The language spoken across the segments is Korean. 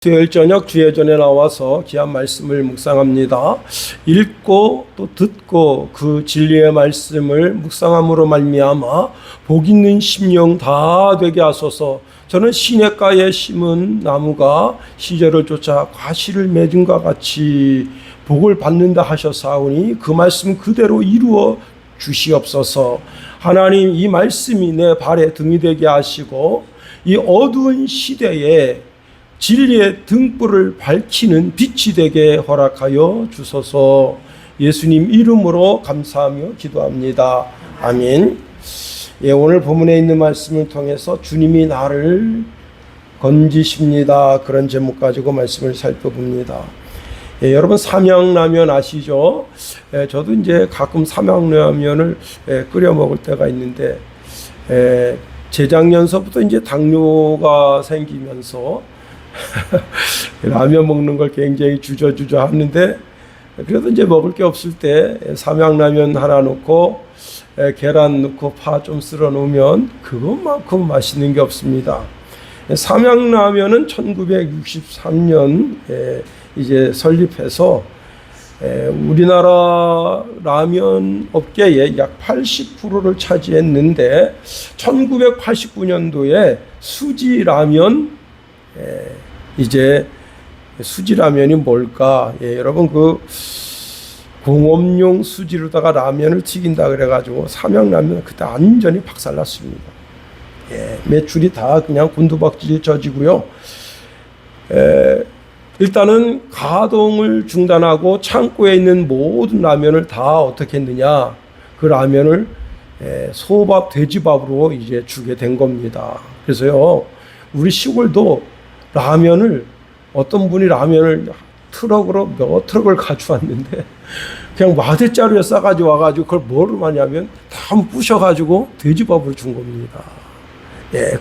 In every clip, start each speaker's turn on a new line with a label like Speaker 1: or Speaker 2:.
Speaker 1: 수요일 저녁 주예전에 나와서 귀한 말씀을 묵상합니다. 읽고 또 듣고 그 진리의 말씀을 묵상함으로 말미암아 복 있는 심령 다 되게 하소서. 저는 시냇가에 심은 나무가 시절을 쫓아 과실을 맺은과 같이 복을 받는다 하셨사오니 그 말씀 그대로 이루어 주시옵소서. 하나님, 이 말씀이 내 발에 등이 되게 하시고 이 어두운 시대에 진리의 등불을 밝히는 빛이 되게 허락하여 주소서. 예수님 이름으로 감사하며 기도합니다. 아멘. 오늘 본문에 있는 말씀을 통해서 주님이 나를 건지십니다. 그런 제목 가지고 말씀을 살펴봅니다. 여러분 삼양라면 아시죠? 저도 이제 가끔 삼양라면을 끓여 먹을 때가 있는데 재작년서부터 이제 당뇨가 생기면서 라면 먹는 걸 굉장히 주저주저 하는데, 그래도 이제 먹을 게 없을 때 삼양라면 하나 넣고 계란 넣고 파 좀 쓸어 놓으면 그것만큼 맛있는 게 없습니다. 삼양라면은 1963년 이제 설립해서 우리나라 라면 업계의 약 80%를 차지했는데 1989년도에 수지라면, 이제 수지라면이 뭘까? 여러분 그 공업용 수지로다가 라면을 튀긴다 그래가지고 삼양라면 그때 완전히 박살났습니다. 매출이 다 그냥 곤두박질 져지고요. 일단은 가동을 중단하고 창고에 있는 모든 라면을 다 어떻게 했느냐? 그 라면을 소밥, 돼지밥으로 이제 주게 된 겁니다. 그래서요, 우리 시골도 라면을, 어떤 분이 라면을 트럭으로 몇 트럭을 가져왔는데 그냥 마대자루에 싸가지고 와가지고 그걸 뭐로 하냐면 다 부셔가지고 돼지밥으로 준 겁니다.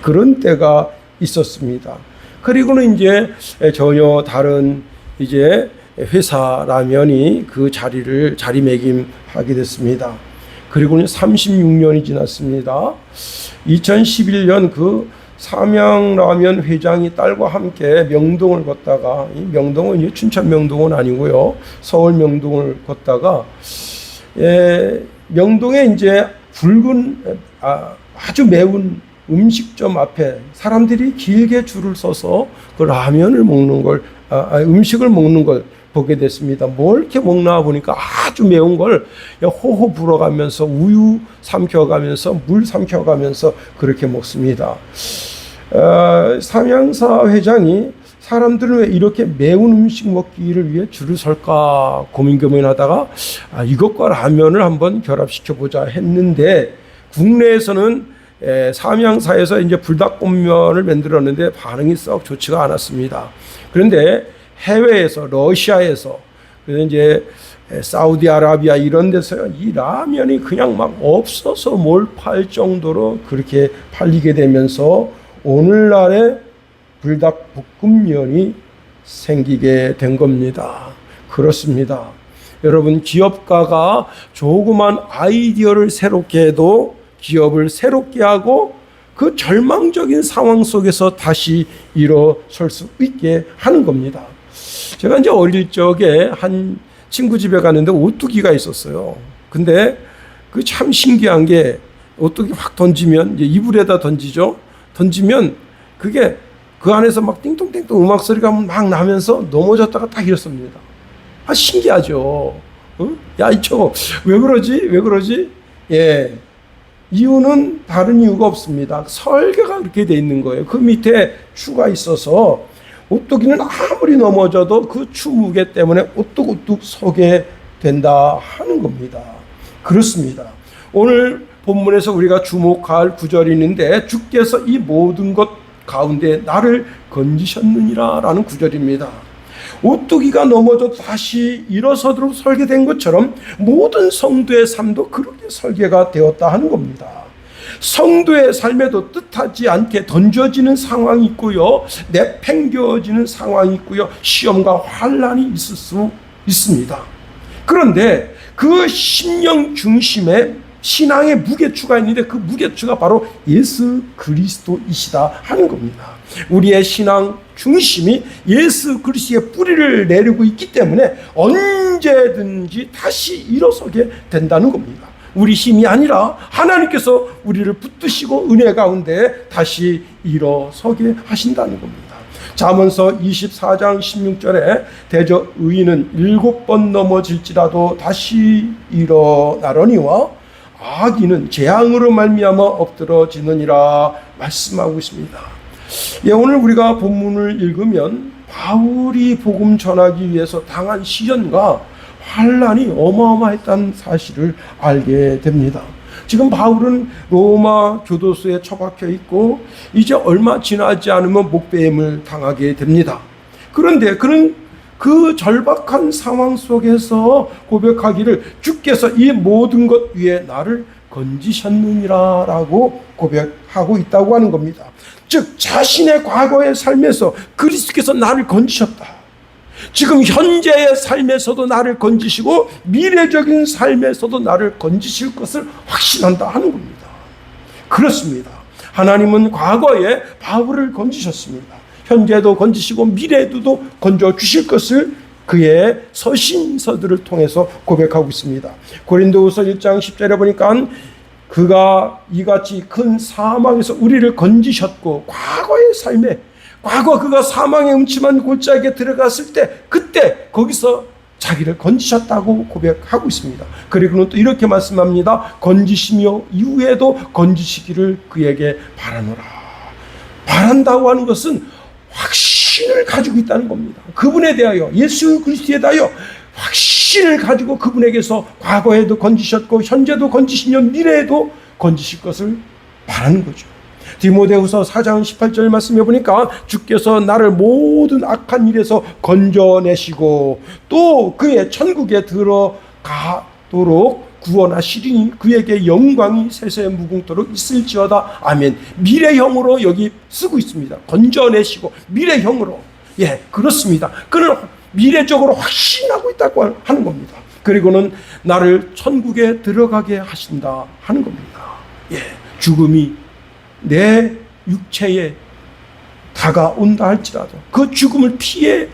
Speaker 1: 그런 때가 있었습니다. 그리고는 이제 전혀 다른 이제 회사 라면이 그 자리매김하게 됐습니다. 그리고는 36년이 지났습니다. 2011년 그 삼양라면 회장이 딸과 함께 명동을 걷다가, 이 명동은 이제 춘천 명동은 아니고요, 서울 명동을 걷다가 명동에 이제 붉은 아주 매운 음식점 앞에 사람들이 길게 줄을 서서 그 라면을 먹는 걸, 음식을 먹는 걸 보게 됐습니다. 뭘 이렇게 먹나 보니까 아주 매운 걸 호호 불어가면서 우유 삼켜가면서 물 삼켜가면서 그렇게 먹습니다. 삼양사 회장이 사람들은 왜 이렇게 매운 음식 먹기를 위해 줄을 설까 고민하다가 이것과 라면을 한번 결합시켜보자 했는데, 국내에서는 삼양사에서 이제 불닭볶음면을 만들었는데 반응이 썩 좋지가 않았습니다. 그런데 해외에서, 러시아에서, 그래서 이제 사우디아라비아 이런 데서 이 라면이 그냥 막 없어서 몰팔 정도로 그렇게 팔리게 되면서 오늘날의 불닭볶음면이 생기게 된 겁니다. 그렇습니다. 여러분, 기업가가 조그만 아이디어를 새롭게 해도 기업을 새롭게 하고 그 절망적인 상황 속에서 다시 일어설 수 있게 하는 겁니다. 제가 이제 어릴 적에 한 친구 집에 갔는데 오뚜기가 있었어요. 근데 그 참 신기한 게, 오뚜기 확 던지면 이제 이불에다 던지죠. 던지면 그게 그 안에서 막 띵동띵동 음악 소리가 막 나면서 넘어졌다가 딱 일었습니다. 신기하죠. 야, 이거 왜 그러지? 이유는 다른 이유가 없습니다. 설계가 그렇게 돼 있는 거예요. 그 밑에 추가 있어서 오뚜기는 아무리 넘어져도 그 추 무게 때문에 오뚝오뚝 서게 된다 하는 겁니다. 그렇습니다. 오늘 본문에서 우리가 주목할 구절이 있는데, 주께서 이 모든 것 가운데 나를 건지셨느니라 라는 구절입니다. 오뚜기가 넘어져 다시 일어서도록 설계된 것처럼 모든 성도의 삶도 그렇게 설계가 되었다 하는 겁니다. 성도의 삶에도 뜻하지 않게 던져지는 상황이 있고요, 내팽겨지는 상황이 있고요, 시험과 환난이 있을 수 있습니다. 그런데 그 심령 중심에 신앙의 무게추가 있는데 그 무게추가 바로 예수 그리스도이시다 하는 겁니다. 우리의 신앙 중심이 예수 그리스도의 뿌리를 내리고 있기 때문에 언제든지 다시 일어서게 된다는 겁니다. 우리 힘이 아니라 하나님께서 우리를 붙드시고 은혜 가운데 다시 일어서게 하신다는 겁니다. 잠언서 24장 16절에 대저 의인은 7번 넘어질지라도 다시 일어나려니와 악인은 재앙으로 말미암아 엎드러지느니라 말씀하고 있습니다. 예, 오늘 우리가 본문을 읽으면 바울이 복음 전하기 위해서 당한 시련과 환난이 어마어마했다는 사실을 알게 됩니다. 지금 바울은 로마 교도소에 처박혀 있고 이제 얼마 지나지 않으면 목배임을 당하게 됩니다. 그런데 그는 그 절박한 상황 속에서 고백하기를 주께서 이 모든 것 위에 나를 건지셨느니라 라고 고백하고 있다고 하는 겁니다. 즉 자신의 과거의 삶에서 그리스도께서 나를 건지셨다. 지금 현재의 삶에서도 나를 건지시고 미래적인 삶에서도 나를 건지실 것을 확신한다 하는 겁니다. 그렇습니다. 하나님은 과거에 바울을 건지셨습니다. 현재도 건지시고 미래에도 건져주실 것을 그의 서신서들을 통해서 고백하고 있습니다. 고린도후서 1장 10절에 보니까 그가 이같이 큰 사망에서 우리를 건지셨고 과거의 삶에 과거 그가 사망의 음침한 골짜기에 들어갔을 때 그때 거기서 자기를 건지셨다고 고백하고 있습니다. 그리고는 또 이렇게 말씀합니다. 건지시며 이후에도 건지시기를 그에게 바라노라. 바란다고 하는 것은 확신을 가지고 있다는 겁니다. 그분에 대하여 예수 그리스도에 대하여 확신을 가지고 그분에게서 과거에도 건지셨고 현재도 건지시며 미래에도 건지실 것을 바라는 거죠. 디모데후서 4장 18절 말씀해 보니까 주께서 나를 모든 악한 일에서 건져내시고 또 그의 천국에 들어가도록 구원하시리니 그에게 영광이 세세 무궁토록 있을지어다. 아멘. 미래형으로 여기 쓰고 있습니다. 건져내시고 미래형으로. 예, 그렇습니다. 그는 미래적으로 확신하고 있다고 하는 겁니다. 그리고는 나를 천국에 들어가게 하신다 하는 겁니다. 예, 죽음이 내 육체에 다가온다 할지라도 그 죽음을 피해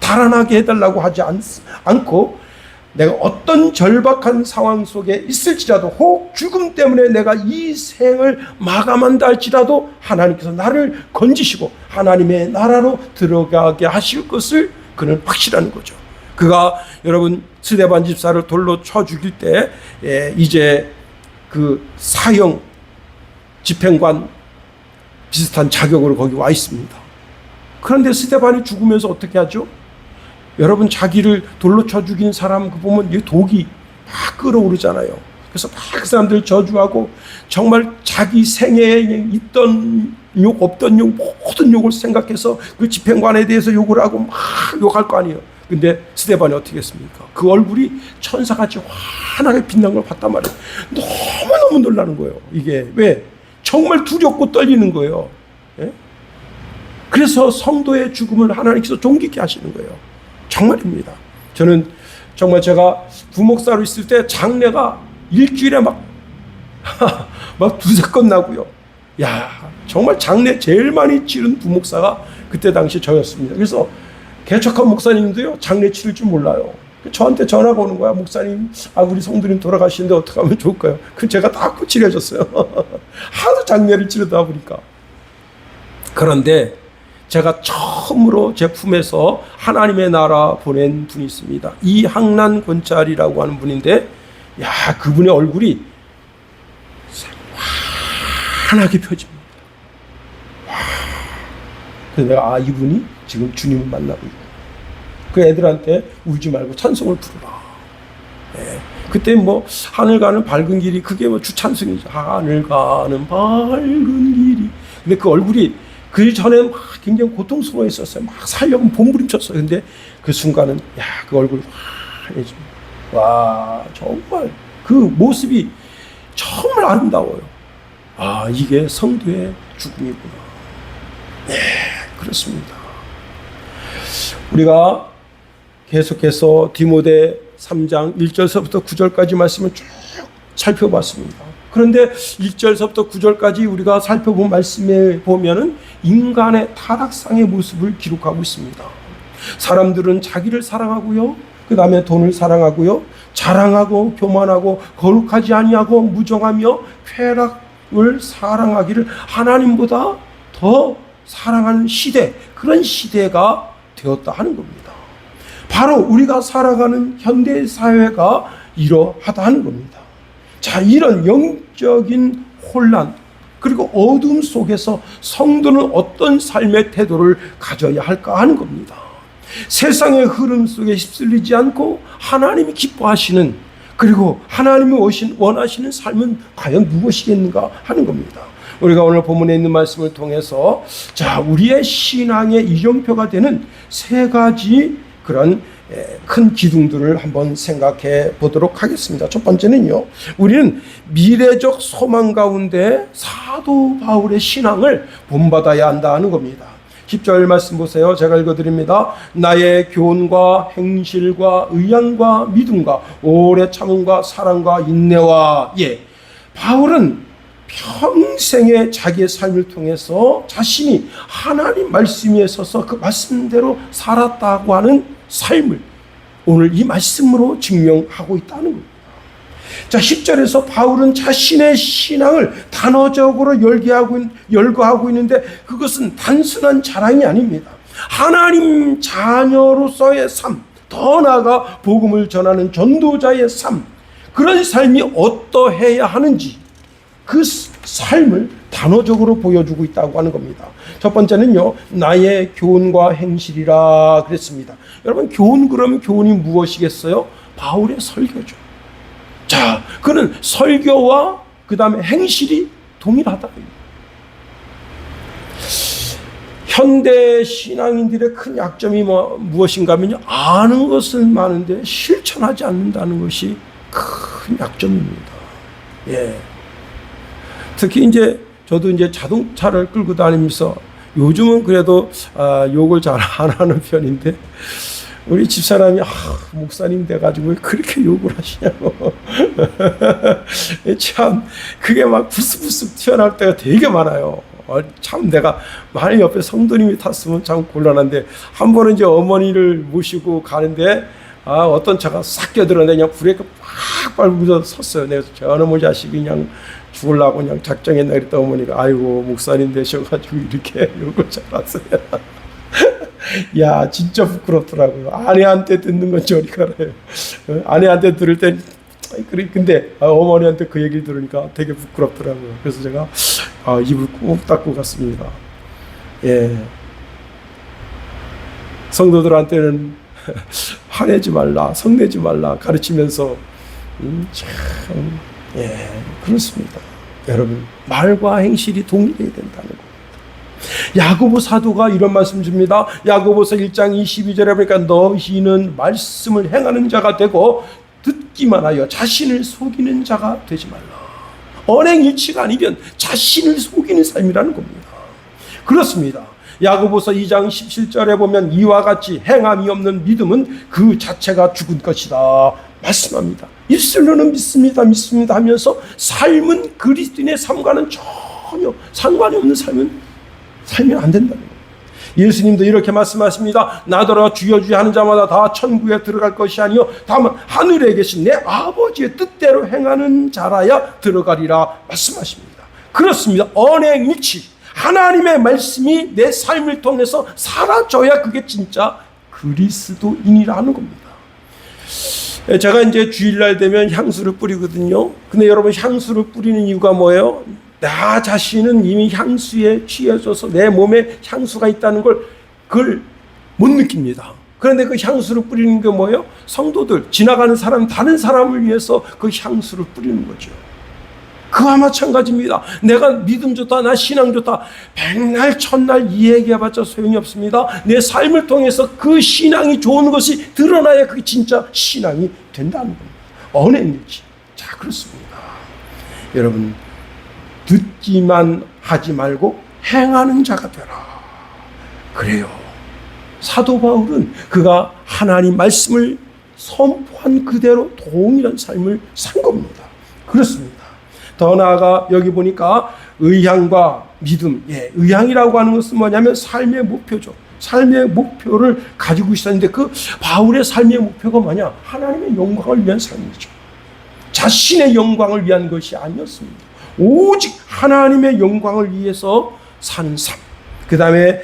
Speaker 1: 달아나게 해달라고 하지 않고 내가 어떤 절박한 상황 속에 있을지라도 혹 죽음 때문에 내가 이 생을 마감한다 할지라도 하나님께서 나를 건지시고 하나님의 나라로 들어가게 하실 것을 그는 확실한 거죠. 그가 여러분 스데반 집사를 돌로 쳐 죽일 때 이제 그 사형 집행관 비슷한 자격으로 거기 와 있습니다. 그런데 스데반이 죽으면서 어떻게 하죠? 여러분 자기를 돌로 쳐 죽인 사람 그 보면 이 독이 막 끓어오르잖아요. 그래서 막 그 사람들 저주하고 정말 자기 생애에 있던 욕 없던 욕 모든 욕을 생각해서 그 집행관에 대해서 욕을 하고 막 욕할 거 아니에요. 근데 스데반이 어떻게 했습니까? 그 얼굴이 천사같이 환하게 빛난 걸 봤단 말이에요. 너무너무 놀라는 거예요. 이게 왜? 정말 두렵고 떨리는 거예요. 예? 그래서 성도의 죽음을 하나님께서 존귀케 하시는 거예요. 정말입니다. 저는 정말 제가 부목사로 있을 때 장례가 일주일에 막 두세 건 나고요. 야, 정말 장례 제일 많이 치른 부목사가 그때 당시 저였습니다. 그래서 개척한 목사님도요, 장례 치를 줄 몰라요. 저한테 전화가 오는 거야. 목사님, 우리 성도님 돌아가시는데 어떻게 하면 좋을까요? 그 제가 다 고치려줬어요. 하도 장례를 치르다 보니까. 그런데 제가 처음으로 제 품에서 하나님의 나라 보낸 분이 있습니다. 이항란 권짜리라고 하는 분인데, 야, 그분의 얼굴이 환하게 펴집니다. 그래서 내가 이분이 지금 주님을 만나고 있고, 그 애들한테 울지 말고 찬송을 부르라. 예. 그때 뭐 하늘 가는 밝은 길이 그게 뭐 주찬송이죠. 하늘 가는 밝은 길이. 근데 그 얼굴이 그 전에 막 굉장히 고통스러워 있었어요. 막 살려고 몸부림쳤어요. 근데 그 순간은 그 얼굴이 환해집니다. 와, 정말 그 모습이 정말 아름다워요. 이게 성도의 죽음이구나. 네, 그렇습니다. 우리가 계속해서 디모데 3장 1절서부터 9절까지 말씀을 쭉 살펴봤습니다. 그런데 1절서부터 9절까지 우리가 살펴본 말씀에 보면은 인간의 타락상의 모습을 기록하고 있습니다. 사람들은 자기를 사랑하고요, 그 다음에 돈을 사랑하고요, 자랑하고 교만하고 거룩하지 아니하고 무정하며 쾌락을 사랑하기를 하나님보다 더 사랑하는 시대, 그런 시대가 되었다 하는 겁니다. 바로 우리가 살아가는 현대 사회가 이러하다 하는 겁니다. 자, 이런 영적인 혼란 그리고 어둠 속에서 성도는 어떤 삶의 태도를 가져야 할까 하는 겁니다. 세상의 흐름 속에 휩쓸리지 않고 하나님이 기뻐하시는, 그리고 하나님이 원하시는 삶은 과연 무엇이겠는가 하는 겁니다. 우리가 오늘 본문에 있는 말씀을 통해서 자, 우리의 신앙의 이정표가 되는 세 가지 그런 큰 기둥들을 한번 생각해 보도록 하겠습니다. 첫 번째는요, 우리는 미래적 소망 가운데 사도 바울의 신앙을 본받아야 한다는 겁니다. 10절 말씀 보세요. 제가 읽어드립니다. 나의 교훈과 행실과 의향과 믿음과 오래 참음과 사랑과 인내와, 바울은 평생의 자기의 삶을 통해서 자신이 하나님 말씀 위에 서서 그 말씀대로 살았다고 하는 삶을 오늘 이 말씀으로 증명하고 있다는 겁니다. 자, 10절에서 바울은 자신의 신앙을 단어적으로 열거하고 있는데 그것은 단순한 자랑이 아닙니다. 하나님 자녀로서의 삶, 더 나아가 복음을 전하는 전도자의 삶, 그런 삶이 어떠해야 하는지 그 삶을 단어적으로 보여주고 있다고 하는 겁니다. 첫 번째는요, 나의 교훈과 행실이라 그랬습니다. 여러분, 교훈, 그러면 교훈이 무엇이겠어요? 바울의 설교죠. 자, 그는 설교와 그 다음에 행실이 동일하다. 현대 신앙인들의 큰 약점이 무엇인가 하면요, 아는 것은 많은데 실천하지 않는다는 것이 큰 약점입니다. 특히 저도 자동차를 끌고 다니면서 요즘은 그래도 욕을 잘 안 하는 편인데, 우리 집사람이 목사님 돼가지고 왜 그렇게 욕을 하시냐고 참 그게 막 부스부스 튀어나올 때가 되게 많아요. 참 내가 많이 옆에 성도님이 탔으면 참 곤란한데, 한 번은 어머니를 모시고 가는데 어떤 차가 싹 껴들었는데 그냥 브레이크 팍 밟으면서 섰어요. 내가 저놈의 자식이 그냥 죽으려고 그냥 작정했나 그랬다. 어머니가 아이고 목사님 되셔가지고 이렇게 욕을 잘하세요. 야, 진짜 부끄럽더라고요. 아내한테 듣는 건 저리 가라요. 아내한테 들을 땐 근데 어머니한테 그 얘기를 들으니까 되게 부끄럽더라고요. 그래서 제가 입을 꾹 닫고 갔습니다. 성도들한테는 화내지 말라, 성내지 말라 가르치면서 참 그렇습니다. 여러분, 말과 행실이 동일해야 된다는 거. 야고보 사도가 이런 말씀 줍니다. 야고보서 1장 22절에 보니까 너희는 말씀을 행하는 자가 되고 듣기만 하여 자신을 속이는 자가 되지 말라. 언행일치가 아니면 자신을 속이는 삶이라는 겁니다. 그렇습니다. 야고보서 2장 17절에 보면 이와 같이 행함이 없는 믿음은 그 자체가 죽은 것이다 말씀합니다. 입술로는 믿습니다 하면서 삶은 그리스도인의 삶과는 전혀 상관이 없는 삶은 살면 안 된다는 거예요. 예수님도 이렇게 말씀하십니다. 나더러 주여 주여 하는 자마다 다 천국에 들어갈 것이 아니요 다만 하늘에 계신 내 아버지의 뜻대로 행하는 자라야 들어가리라 말씀하십니다. 그렇습니다. 언행일치, 하나님의 말씀이 내 삶을 통해서 사라져야 그게 진짜 그리스도인이라는 겁니다. 제가 주일날 되면 향수를 뿌리거든요. 근데 여러분, 향수를 뿌리는 이유가 뭐예요? 나 자신은 이미 향수에 취해져서 내 몸에 향수가 있다는 그걸 못 느낍니다. 그런데 그 향수를 뿌리는 게 뭐예요? 성도들, 지나가는 사람, 다른 사람을 위해서 그 향수를 뿌리는 거죠. 그와 마찬가지입니다. 내가 믿음 좋다, 나 신앙 좋다, 백날 천날 이 얘기해봤자 소용이 없습니다. 내 삶을 통해서 그 신앙이 좋은 것이 드러나야 그게 진짜 신앙이 된다는 겁니다. 언행일치. 자, 그렇습니다. 여러분, 듣기만 하지 말고 행하는 자가 되라. 그래요. 사도 바울은 그가 하나님 말씀을 선포한 그대로 동일한 삶을 산 겁니다. 그렇습니다. 더 나아가 여기 보니까 의향과 믿음. 의향이라고 하는 것은 뭐냐면 삶의 목표죠. 삶의 목표를 가지고 있었는데 그 바울의 삶의 목표가 뭐냐? 하나님의 영광을 위한 삶이죠. 자신의 영광을 위한 것이 아니었습니다. 오직 하나님의 영광을 위해서 사는 삶. 그 다음에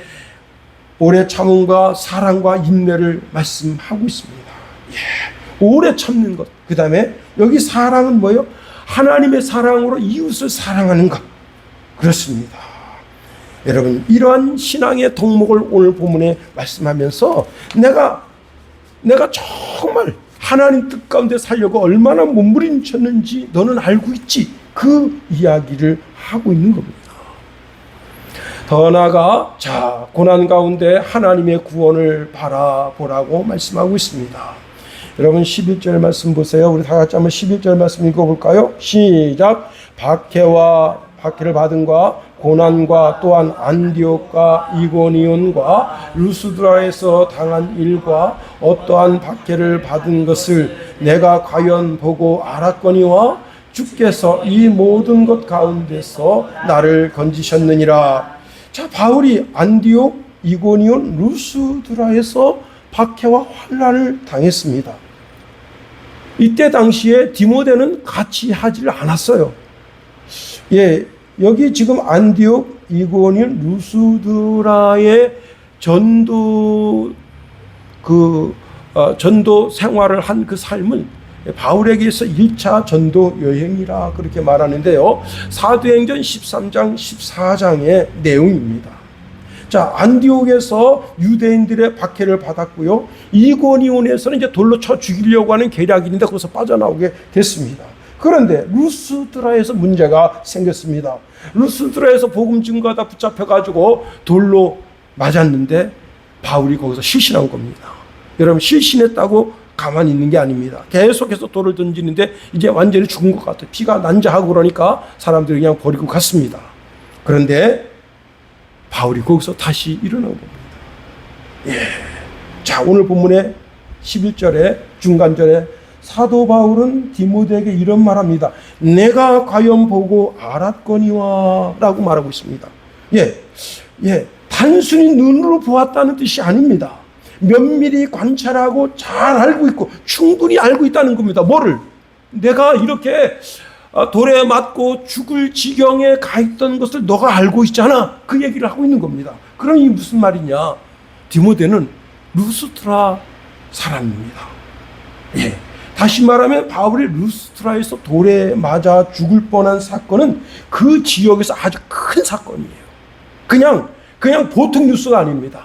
Speaker 1: 오래 참음과 사랑과 인내를 말씀하고 있습니다. 오래 참는 것. 그 다음에 여기 사랑은 뭐예요? 하나님의 사랑으로 이웃을 사랑하는 것. 그렇습니다. 여러분, 이러한 신앙의 덕목을 오늘 본문에 말씀하면서 내가 정말 하나님 뜻 가운데 살려고 얼마나 몸부림쳤는지 너는 알고 있지? 그 이야기를 하고 있는 겁니다. 더 나아가 고난 가운데 하나님의 구원을 바라보라고 말씀하고 있습니다. 여러분 11절 말씀 보세요. 우리 다 같이 한번 11절 말씀 읽어볼까요? 시작. 박해를 받은과 고난과 또한 안디옥과 이고니온과 루스드라에서 당한 일과 어떠한 박해를 받은 것을 내가 과연 보고 알았거니와 주께서 이 모든 것 가운데서 나를 건지셨느니라. 바울이 안디옥, 이고니온, 루스드라에서 박해와 환난을 당했습니다. 이때 당시에 디모데는 같이 하질 않았어요. 여기 지금 안디옥, 이고니온, 루스드라의 전도 생활을 한 그 삶은 바울에게서 1차 전도 여행이라 그렇게 말하는데요. 사도행전 13장, 14장의 내용입니다. 안디옥에서 유대인들의 박해를 받았고요. 이고니온에서는 이제 돌로 쳐 죽이려고 하는 계략인데 거기서 빠져나오게 됐습니다. 그런데 루스드라에서 문제가 생겼습니다. 루스드라에서 복음 증거하다 붙잡혀가지고 돌로 맞았는데 바울이 거기서 실신한 겁니다. 여러분, 실신했다고 가만히 있는 게 아닙니다. 계속해서 돌을 던지는데 이제 완전히 죽은 것 같아요. 피가 난자하고 그러니까 사람들이 그냥 버리고 갔습니다. 그런데 바울이 거기서 다시 일어난 겁니다. 오늘 본문의 11절에 중간절에 사도 바울은 디모데에게 이런 말합니다. 내가 과연 보고 알았거니와 라고 말하고 있습니다. 단순히 눈으로 보았다는 뜻이 아닙니다. 면밀히 관찰하고 잘 알고 있고 충분히 알고 있다는 겁니다. 뭐를? 내가 이렇게 돌에 맞고 죽을 지경에 가 있던 것을 너가 알고 있잖아. 그 얘기를 하고 있는 겁니다. 그럼 이게 무슨 말이냐? 디모데는 루스트라 사람입니다. 다시 말하면 바울이 루스트라에서 돌에 맞아 죽을 뻔한 사건은 그 지역에서 아주 큰 사건이에요. 그냥 보통 뉴스가 아닙니다.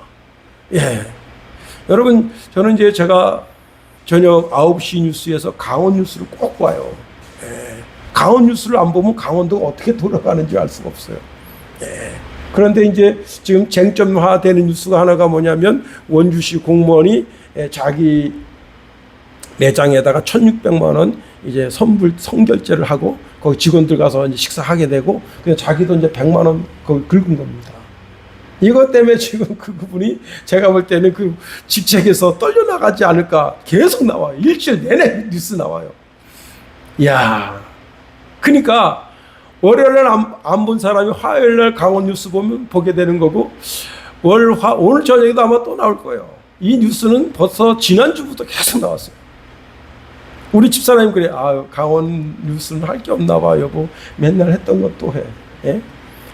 Speaker 1: 여러분, 저는 이제 제가 저녁 9시 뉴스에서 강원 뉴스를 꼭 봐요. 강원 뉴스를 안 보면 강원도가 어떻게 돌아가는지 알 수가 없어요. 그런데 이제 지금 쟁점화되는 뉴스가 하나가 뭐냐면 원주시 공무원이 자기 매장에다가 1,600만 원 이제 선결제를 하고 거기 직원들 가서 이제 식사하게 되고 그냥 자기도 이제 100만 원 거기 긁은 겁니다. 이것 때문에 지금 그분이 제가 볼 때는 그 직책에서 떨려나가지 않을까 계속 나와요. 일주일 내내 뉴스 나와요. 그러니까 월요일날 안 본 사람이 화요일날 강원 뉴스 보게 되는 거고 오늘 저녁에도 아마 또 나올 거예요. 이 뉴스는 벌써 지난주부터 계속 나왔어요. 우리 집사람이 그래. 강원 뉴스는 할 게 없나 봐 여보. 맨날 했던 것도 해.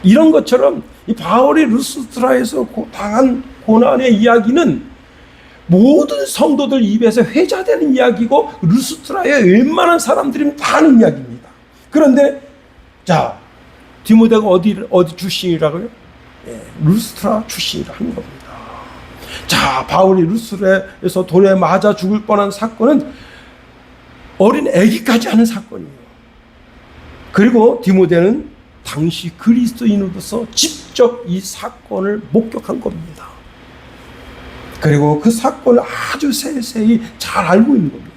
Speaker 1: 이런 것처럼 이 바울이 루스트라에서 당한 고난의 이야기는 모든 성도들 입에서 회자되는 이야기고 루스트라에 웬만한 사람들이 다 아는 이야기입니다. 그런데 디모데가 어디 출신이라고요? 루스트라 출신이라 하는 겁니다. 바울이 루스트라에서 돌에 맞아 죽을 뻔한 사건은 어린 아기까지 하는 사건이에요. 그리고 디모데는 당시 그리스도인으로서 직접 이 사건을 목격한 겁니다. 그리고 그 사건을 아주 세세히 잘 알고 있는 겁니다.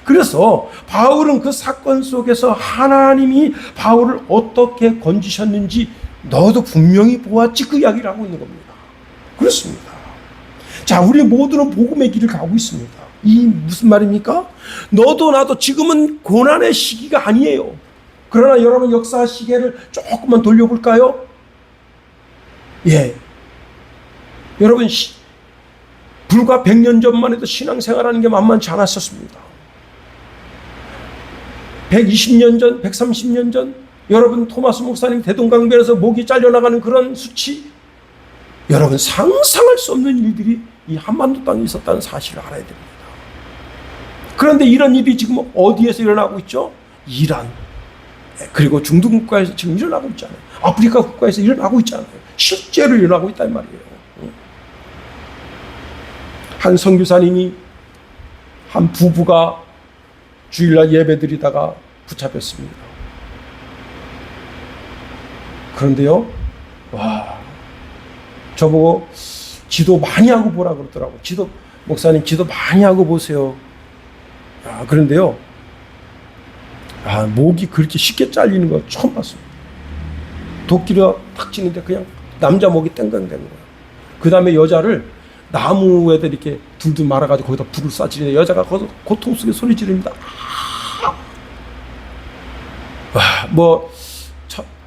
Speaker 1: 그래서 바울은 그 사건 속에서 하나님이 바울을 어떻게 건지셨는지 너도 분명히 보았지 그 이야기를 하고 있는 겁니다. 그렇습니다. 우리 모두는 복음의 길을 가고 있습니다. 이 무슨 말입니까? 너도 나도 지금은 고난의 시기가 아니에요. 그러나 여러분 역사 시계를 조금만 돌려볼까요? 예. 여러분 불과 100년 전만 해도 신앙생활하는 게 만만치 않았었습니다. 120년 전, 130년 전 여러분 토마스 목사님 대동강변에서 목이 잘려나가는 그런 수치, 여러분 상상할 수 없는 일들이 이 한반도 땅에 있었다는 사실을 알아야 됩니다. 그런데 이런 일이 지금 어디에서 일어나고 있죠? 이란, 그리고 중동 국가에서 지금 일어나고 있잖아요. 아프리카 국가에서 일어나고 있잖아요. 실제로 일어나고 있단 말이에요. 한 선교사님이 한 부부가 주일날 예배드리다가 붙잡혔습니다. 그런데요, 와, 저보고 기도 많이 하고 보라 그러더라고. 목사님 기도 많이 하고 보세요. 그런데요, 목이 그렇게 쉽게 잘리는 거 처음 봤습니다. 도끼가 탁 치는데 그냥 남자 목이 땡땡대는 거예요. 그 다음에 여자를 나무에다 이렇게 둘둘 말아가지고 거기다 불을 쏴지는데 여자가 거기서 고통 속에 소리 지릅니다.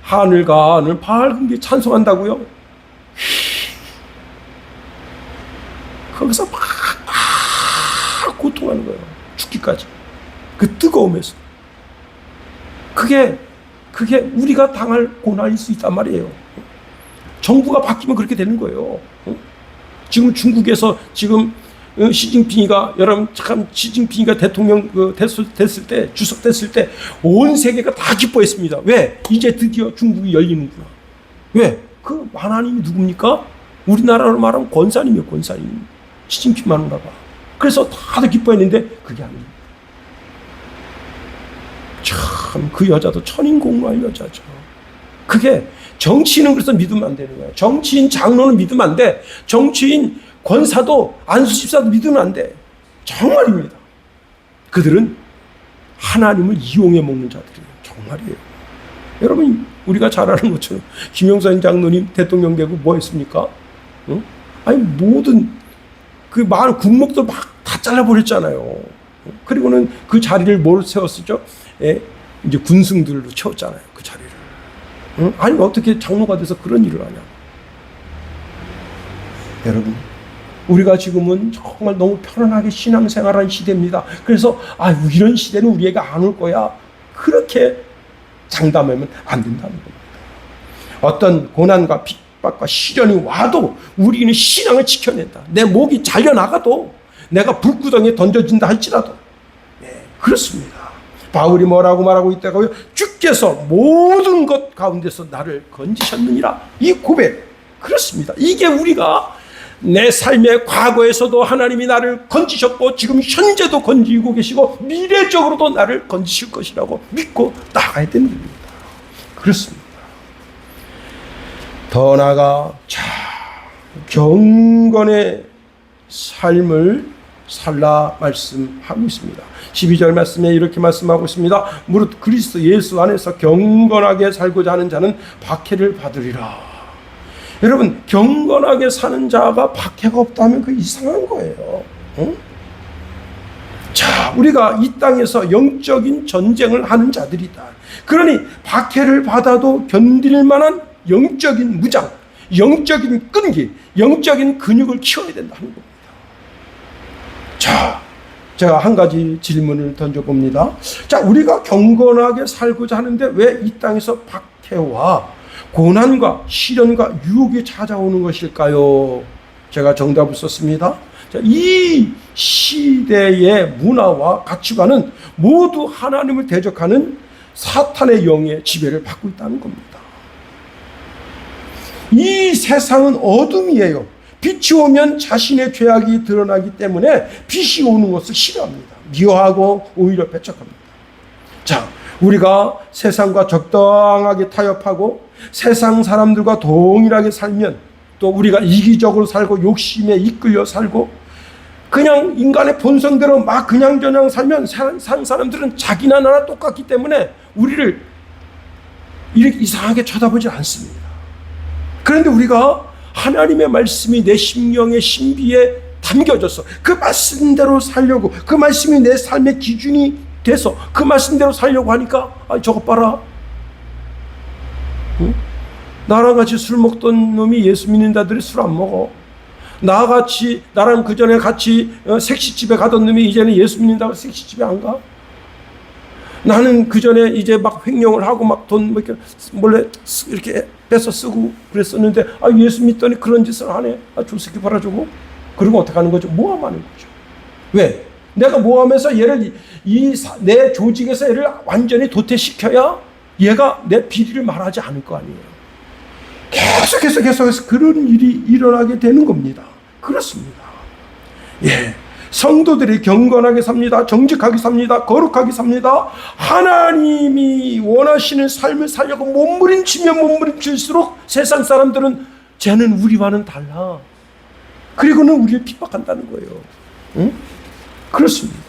Speaker 1: 하늘과 하늘 밝은 게 찬송한다고요? 거기서 막 고통하는 거예요. 죽기까지. 그 뜨거움에서. 그게 우리가 당할 고난일 수 있단 말이에요. 정부가 바뀌면 그렇게 되는 거예요. 지금 중국에서 지금 시진핑이가 여러분 참 시진핑이가 대통령 됐을 때 주석됐을 때 온 세계가 다 기뻐했습니다. 왜? 이제 드디어 중국이 열리는구나. 왜? 그 만화님이 누굽니까? 우리나라로 말하면 권사님이에요. 권사님. 시진핑만 오나 봐. 그래서 다들 기뻐했는데 그게 아닙니다. 참 그 여자도 천인공노할 여자죠. 그게 정치인은 그래서 믿으면 안 되는 거예요. 정치인 장로는 믿으면 안 돼. 정치인 권사도 안수집사도 믿으면 안 돼. 정말입니다. 그들은 하나님을 이용해 먹는 자들이에요. 정말이에요. 여러분 우리가 잘 아는 것처럼 김영선 장로님 대통령 되고 뭐 했습니까? 응? 아니 모든 그 많은 국목들 막 다 잘라버렸잖아요. 그리고는 그 자리를 뭘 세웠었죠? 이제 군승들로 채웠잖아요. 그 자리를. 응? 아니 어떻게 장로가 돼서 그런 일을 하냐? 여러분 우리가 지금은 정말 너무 편안하게 신앙생활하는 시대입니다. 그래서 이런 시대는 우리에게 안 올 거야. 그렇게 장담하면 안 된다는 겁니다. 어떤 고난과 핍박과 시련이 와도 우리는 신앙을 지켜낸다. 내 목이 잘려나가도 내가 불구덩이에 던져진다 할지라도. 네, 그렇습니다. 바울이 뭐라고 말하고 있다고요? 주께서 모든 것 가운데서 나를 건지셨느니라. 이 고백. 그렇습니다. 이게 우리가 내 삶의 과거에서도 하나님이 나를 건지셨고 지금 현재도 건지고 계시고 미래적으로도 나를 건지실 것이라고 믿고 나가야 되는 겁니다. 그렇습니다. 더 나아가 경건의 삶을 살라 말씀하고 있습니다. 12절 말씀에 이렇게 말씀하고 있습니다. 무릇 그리스도 예수 안에서 경건하게 살고자 하는 자는 박해를 받으리라. 여러분 경건하게 사는 자가 박해가 없다면 그 이상한 거예요. 응? 자, 우리가 이 땅에서 영적인 전쟁을 하는 자들이다. 그러니 박해를 받아도 견딜 만한 영적인 무장, 영적인 끈기, 영적인 근육을 키워야 된다는 겁니다. 자, 제가 한 가지 질문을 던져봅니다. 자, 우리가 경건하게 살고자 하는데 왜 이 땅에서 박해와 고난과 시련과 유혹이 찾아오는 것일까요? 제가 정답을 썼습니다. 자, 이 시대의 문화와 가치관은 모두 하나님을 대적하는 사탄의 영의 지배를 받고 있다는 겁니다. 이 세상은 어둠이에요. 빛이 오면 자신의 죄악이 드러나기 때문에 빛이 오는 것을 싫어합니다. 미워하고 오히려 배척합니다. 자, 우리가 세상과 적당하게 타협하고 세상 사람들과 동일하게 살면 또 우리가 이기적으로 살고 욕심에 이끌려 살고 그냥 인간의 본성대로 막 그냥저냥 살면 세상 사람들은 자기나 나나 똑같기 때문에 우리를 이렇게 이상하게 쳐다보지 않습니다. 그런데 우리가 하나님의 말씀이 내 심령의 신비에 담겨져서 그 말씀대로 살려고 그 말씀이 내 삶의 기준이 돼서 그 말씀대로 살려고 하니까 저것 봐라. 응? 나랑 같이 술 먹던 놈이 예수 믿는 자들이 술 안 먹어. 나랑 그 전에 같이 색시집에 가던 놈이 이제는 예수 믿는다고 색시집에 안 가? 나는 그 전에 이제 막 횡령을 하고 막 돈 뭐 이렇게 몰래 이렇게 뺏어 쓰고 그랬었는데 예수 믿더니 그런 짓을 하네. 조스키 팔아주고. 그리고 어떻게 하는 거죠? 모함하는 거죠. 왜? 내가 모함해서 얘를 내 조직에서 얘를 완전히 도태시켜야 얘가 내 비리를 말하지 않을 거 아니에요. 계속해서 그런 일이 일어나게 되는 겁니다. 그렇습니다. 예. 성도들이 경건하게 삽니다. 정직하게 삽니다. 거룩하게 삽니다. 하나님이 원하시는 삶을 살려고 몸부림치면 몸부림칠수록 세상 사람들은 쟤는 우리와는 달라. 그리고는 우리를 핍박한다는 거예요. 응? 그렇습니다.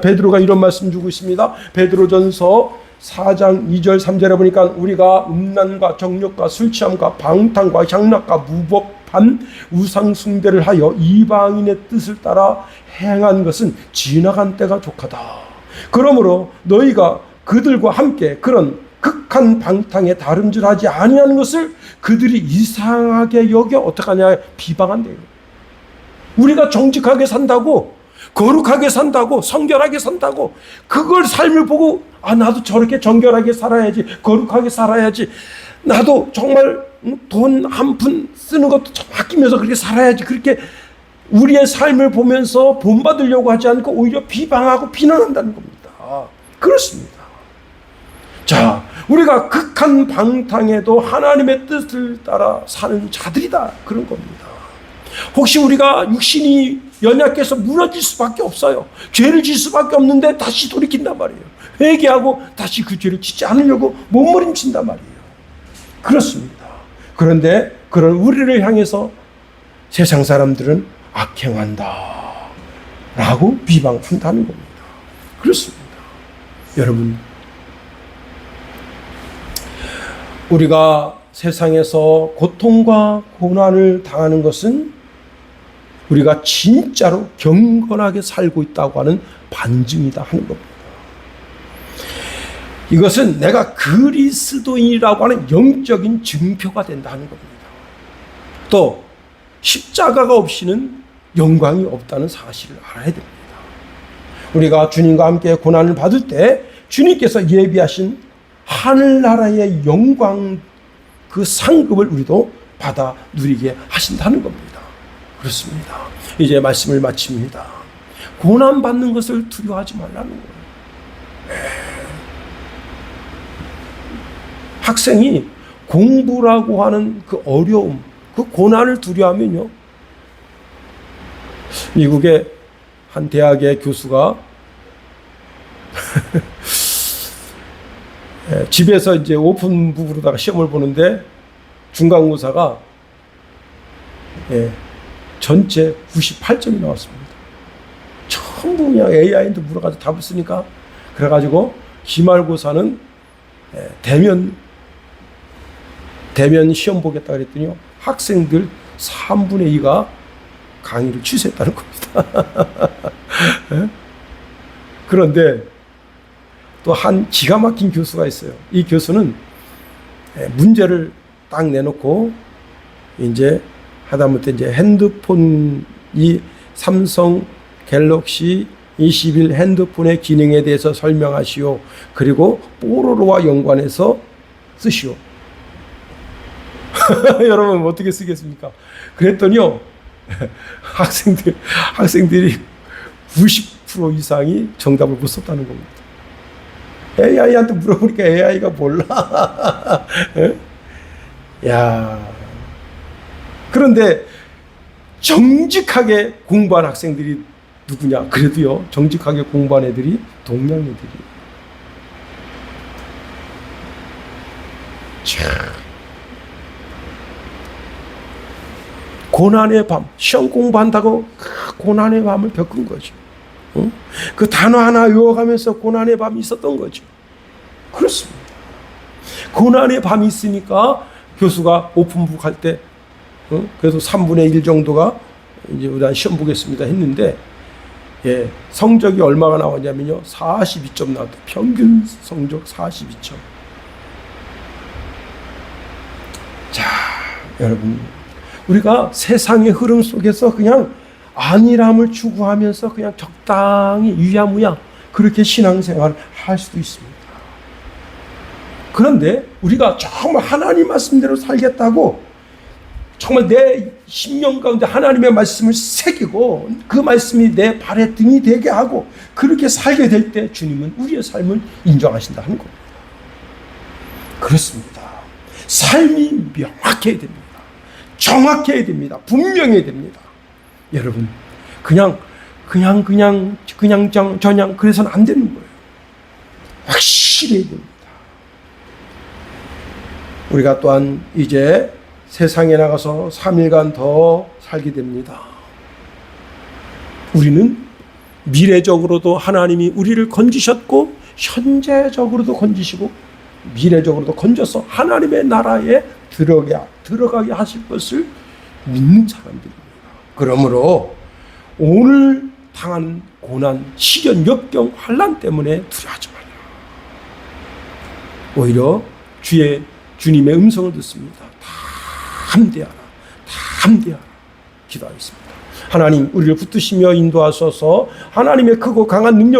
Speaker 1: 베드로가 이런 말씀 주고 있습니다. 베드로전서 4장 2절 3절에 보니까 우리가 음란과 정욕과 술취함과 방탕과 향락과 무법한 우상 숭배를 하여 이방인의 뜻을 따라 행한 것은 지나간 때가 족하다. 그러므로 너희가 그들과 함께 그런 극한 방탕에 다름질하지 아니하는 것을 그들이 이상하게 여겨 어떻게 하냐 비방한대요. 우리가 정직하게 산다고, 거룩하게 산다고, 성결하게 산다고, 그걸 삶을 보고 나도 저렇게 정결하게 살아야지, 거룩하게 살아야지, 나도 정말 돈 한 푼 쓰는 것도 좀 아끼면서 그렇게 살아야지, 그렇게 우리의 삶을 보면서 본받으려고 하지 않고 오히려 비방하고 비난한다는 겁니다. 그렇습니다. 자, 우리가 극한 방탕에도 하나님의 뜻을 따라 사는 자들이다, 그런 겁니다. 혹시 우리가 육신이 연약해서 무너질 수밖에 없어요. 죄를 질 수밖에 없는데 다시 돌이킨단 말이에요. 회개하고 다시 그 죄를 짓지 않으려고 몸부림친단 말이에요. 그렇습니다. 그런데 그런 우리를 향해서 세상 사람들은 악행한다 라고 비방한다는 겁니다. 그렇습니다. 여러분, 우리가 세상에서 고통과 고난을 당하는 것은 우리가 진짜로 경건하게 살고 있다고 하는 반증이다 하는 겁니다. 이것은 내가 그리스도인이라고 하는 영적인 증표가 된다 하는 겁니다. 또 십자가가 없이는 영광이 없다는 사실을 알아야 됩니다. 우리가 주님과 함께 고난을 받을 때 주님께서 예비하신 하늘나라의 영광, 그 상급을 우리도 받아 누리게 하신다는 겁니다. 그렇습니다. 이제 말씀을 마칩니다. 고난받는 것을 두려워하지 말라는 거예요. 학생이 공부라고 하는 그 어려움, 그 고난을 두려워하면요, 미국의 한 대학의 교수가 집에서 이제 오픈북으로다가 시험을 보는데 중간고사가 전체 98점이 나왔습니다. 전부 그냥 AI한테 물어가지고 답을 쓰니까, 그래가지고 기말고사는 대면 시험 보겠다 그랬더니 학생들 3분의 2가 강의를 취소했다는 겁니다. 그런데 또 한 기가 막힌 교수가 있어요. 이 교수는 문제를 딱 내놓고 이제 하다못해 이제 핸드폰이 삼성 갤럭시 21 핸드폰의 기능에 대해서 설명하시오. 그리고 뽀로로와 연관해서 쓰시오. 여러분 어떻게 쓰겠습니까? 그랬더니요, 학생들이 90% 이상이 정답을 못 썼다는 겁니다. AI한테 물어보니까 AI가 몰라. 야. 그런데 정직하게 공부한 학생들이 누구냐? 그래도요, 정직하게 공부한 애들이 동양 애들이에요. 고난의 밤, 시험 공부한다고 그 고난의 밤을 겪은 거죠. 응? 그 단어 하나 외워가면서 고난의 밤이 있었던 거죠. 그렇습니다. 고난의 밤이 있으니까 교수가 오픈북 할 때, 그래도 3분의 1 정도가 이제 우리 시험 보겠습니다 했는데, 성적이 얼마가 나왔냐면요, 42점 나왔다. 평균 성적 42점. 여러분, 우리가 세상의 흐름 속에서 그냥 안일함을 추구하면서 그냥 적당히 유야무야 그렇게 신앙생활을 할 수도 있습니다. 그런데 우리가 정말 하나님 말씀대로 살겠다고 정말 내 심령 가운데 하나님의 말씀을 새기고 그 말씀이 내 발의 등이 되게 하고 그렇게 살게 될 때 주님은 우리의 삶을 인정하신다 하는 겁니다. 그렇습니다. 삶이 명확해야 됩니다. 정확해야 됩니다. 분명해야 됩니다. 여러분, 그냥 그래서는 안 되는 거예요. 확실해야 됩니다. 우리가 또한 이제 세상에 나가서 3일간 더 살게 됩니다. 우리는 미래적으로도 하나님이 우리를 건지셨고 현재적으로도 건지시고 미래적으로도 건져서 하나님의 나라에 들어가게 하실 것을 믿는 사람들입니다. 그러므로 오늘 당한 고난, 시련, 역경, 환난 때문에 두려워하지 마라. 오히려 주님의 음성을 듣습니다. 함대하라. 기도하겠습니다. 하나님, 우리를 붙드시며 인도하소서. 하나님의 크고 강한 능력